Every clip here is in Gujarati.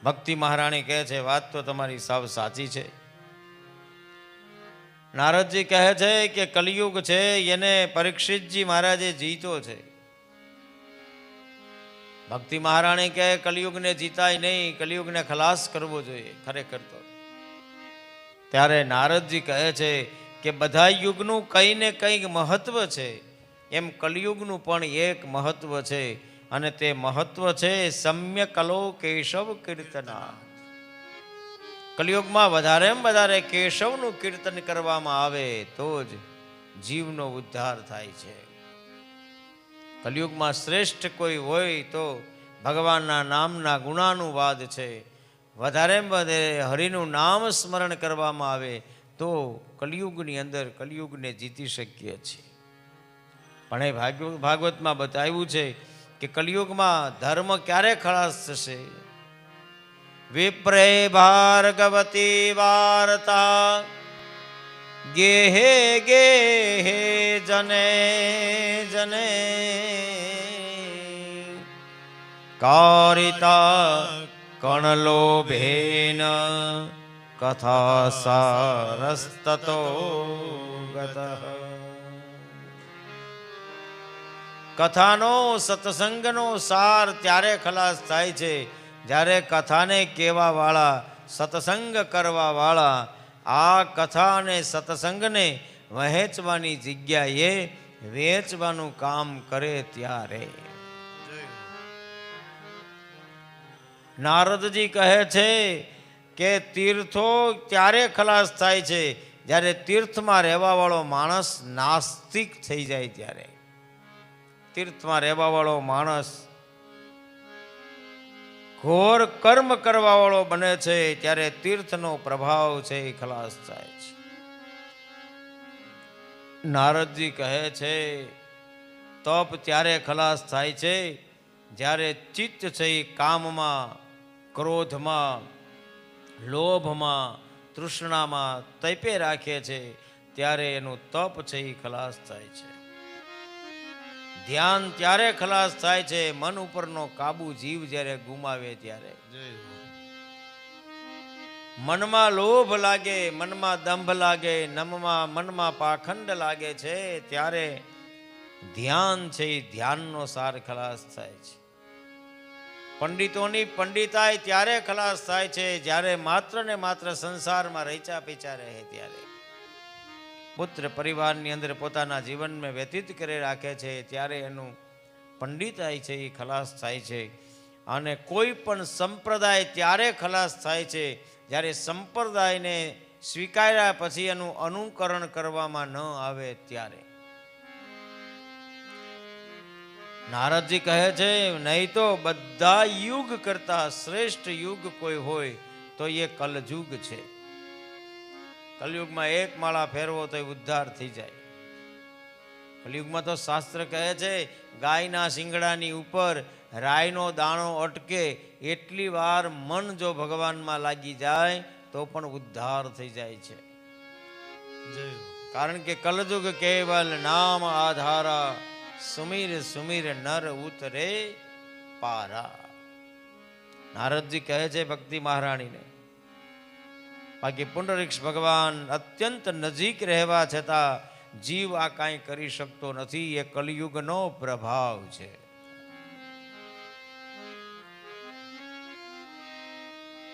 ભક્તિ મહારાણી કહે છે, વાત તો તમારી સાવ સાચી છે. નારદજી કહે છે કે કલિયુગ છે એને પરીક્ષિતજી મહારાજે જીતો છે. ભક્તિ મહારાણી કહે કલિયુગને જીતાય નહીં, કલિયુગને ખલાસ કરવો જોઈએ ખરેખર તો. ત્યારે નારદજી કહે છે કે બધા યુગનું કંઈ ને કંઈક મહત્વ છે, એમ કલિયુગનું પણ એક મહત્વ છે, અને તે મહત્વ છે સમ્ય કલો કેશવ કીર્તના. કલિયુગમાં વધારે કેશવનું કીર્તન કરવામાં આવે તો જ જીવનો ઉદ્ધાર થાય છે. કલિયુગમાં શ્રેષ્ઠ કોઈ હોય તો ભગવાનના નામના ગુણાનુવાદ છે. વધારે હરિનું નામ સ્મરણ કરવામાં આવે તો કલિયુગની અંદર કલિયુગને જીતી શકીએ છીએ. પણ એ ભાગવતમાં બતાવ્યું છે કે કલિયુગમાં ધર્મ ક્યારે ખલાસ થશે? વિપ્રે ભાર્ગવતી વાર્તા ગેહે ગેહે જને જને કારિતા કણલોભેન કથા સારસ્તતો ગતઃ. કથાનો સત્સંગનો સાર ત્યારે ખલાસ થાય છે જ્યારે કથાને કહેવા વાળા, સત્સંગ કરવા વાળા આ કથા અને સત્સંગને વહેંચવાની જગ્યાએ વેચવાનું કામ કરે ત્યારે. નારદજી કહે છે કે તીર્થો ત્યારે ખલાસ થાય છે જ્યારે તીર્થમાં રહેવા વાળો માણસ નાસ્તિક થઈ જાય ત્યારે. તીર્થમાં રહેવા વાળો માણસ ઘોર કર્મ કરવા વાળો બને છે ત્યારે તીર્થનો પ્રભાવ છે એ ખલાસ થાય છે. નારદજી કહે છે તપ ત્યારે ખલાસ થાય છે જ્યારે ચિત્ત છે એ કામમાં, ક્રોધમાં, લોભમાં, તૃષ્ણામાં તપે રાખે છે ત્યારે એનું તપ છે એ ખલાસ થાય છે. ધ્યાન ત્યારે ખલાસ થાય છે મન ઉપરનો કાબુ જીવ જ્યારે ગુમાવે ત્યારે. મનમાં લોભ લાગે, મનમાં દંભ લાગે, મનમાં પાખંડ લાગે છે ત્યારે ધ્યાન છે એ ધ્યાનનો સાર ખલાસ થાય છે. પંડિતોની પંડિતાઈ ત્યારે ખલાસ થાય છે જ્યારે માત્ર ને માત્ર સંસારમાં રચા પીચા રહે ત્યારે. પુત્ર પરિવારની અંદર પોતાના જીવનમાં વ્યતીત કરી રાખે છે ત્યારે એનું પંડિતાઈ છે એ ખલાસ થાય છે. અને કોઈ પણ સંપ્રદાય ત્યારે ખલાસ થાય છે જ્યારે સંપ્રદાયને સ્વીકાર્યા પછી એનું અનુકરણ કરવામાં ન આવે ત્યારે. નારદજી કહે છે નહીં તો બધા યુગ કરતા શ્રેષ્ઠ યુગ કોઈ હોય તો એ કલયુગ છે. કલયુગમાં એક માળા ફેરવો તો ઉદ્ધાર થઈ જાય. કલયુગમાં તો શાસ્ત્ર કહે છે ગાયના શિંગડાની ઉપર રાયનો દાણો અટકે એટલી વાર મન જો ભગવાનમાં લાગી જાય તો પણ ઉદ્ધાર થઈ જાય છે. કારણ કે કલયુગ કેવલ નામ આધારા, સુમીર સુમીર નર ઉતરે પારા. નારદજી કહે છે ભક્તિ મહારાણીને, બાકી પુંડરીક્ષ ભગવાન અત્યંત નજીક રહેવા છતાં જીવ આ કાંઈ કરી શકતો નથી. એ કલિયુગનો પ્રભાવ છે.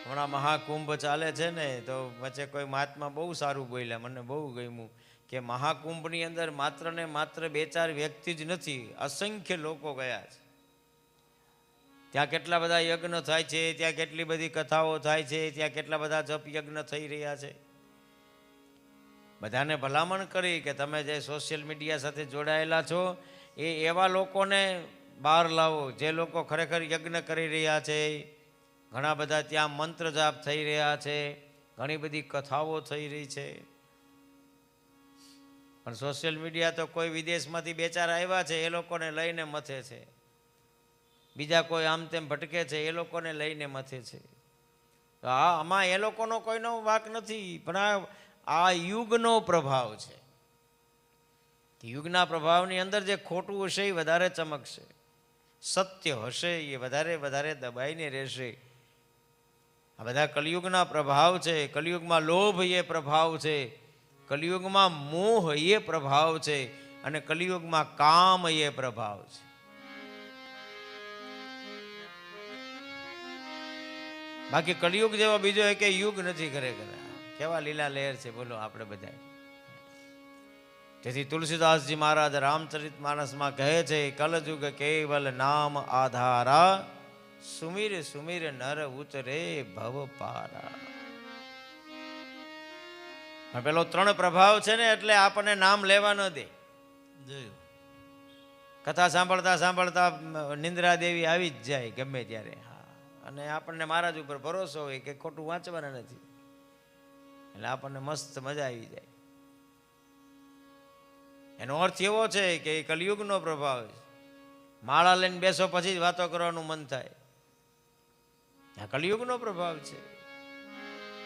હમણાં મહાકુંભ ચાલે છે ને તો વચ્ચે કોઈ મહાત્મા બહુ સારું બોલ્યા, મને બહુ ગમ્યું કે મહાકુંભની અંદર માત્ર ને માત્ર 2-4 વ્યક્તિ જ નથી, અસંખ્ય લોકો ગયા છે. ત્યાં કેટલા બધા યજ્ઞ થાય છે, ત્યાં કેટલી બધી કથાઓ થાય છે, ત્યાં કેટલા બધા જપ યજ્ઞ થઈ રહ્યા છે. બધાને ભલામણ કરી કે તમે જે સોશિયલ મીડિયા સાથે જોડાયેલા છો એ એવા લોકોને બહાર લાવો જે લોકો ખરેખર યજ્ઞ કરી રહ્યા છે. ઘણા બધા ત્યાં મંત્ર જાપ થઈ રહ્યા છે, ઘણી બધી કથાઓ થઈ રહી છે. પણ સોશિયલ મીડિયા તો કોઈ વિદેશમાંથી 2-4 આવ્યા છે એ લોકોને લઈને મથે છે, બીજા કોઈ આમ તેમ ભટકે છે એ લોકોને લઈને મથે છે. આમાં એ લોકોનો કોઈનો વાંક નથી, પણ આ યુગનો પ્રભાવ છે. યુગના પ્રભાવની અંદર જે ખોટું હશે એ વધારે ચમકશે, સત્ય હશે એ વધારે દબાઈને રહેશે. આ બધા કલિયુગના પ્રભાવ છે. કલિયુગમાં લોભ એ પ્રભાવ છે, કલિયુગમાં મોહ એ પ્રભાવ છે, અને કલિયુગમાં કામ એ પ્રભાવ છે. બાકી કલિયુગ જેવો બીજો એક યુગ નથી ખરેખર. કેવા લીલા લહેર છે બોલો આપણે બધા. તેથી તુલસીદાસજી મહારાજ રામચરિત માનસમાં કહે છે, કલયુગ કેવલ નામ આધારા, સુમીર સુમીર નર ઉતરે ભવ પારા. પેલો 3 પ્રભાવ છે ને, એટલે આપણને નામ લેવા ન દે. કથા સાંભળતા સાંભળતા નિંદ્રા દેવી આવી જ જાય ગમે ત્યારે. અને આપણને મહારાજ ઉપર ભરોસો હોય કે ખોટું વાંચવાના નથી, એટલે આપણને મસ્ત મજા આવી જાય. એનો અર્થ એવો છે કે એ કલિયુગનો પ્રભાવ છે. માળા લઈને બેસો પછી જ વાતો કરવાનું મન થાય, આ કલિયુગનો પ્રભાવ છે.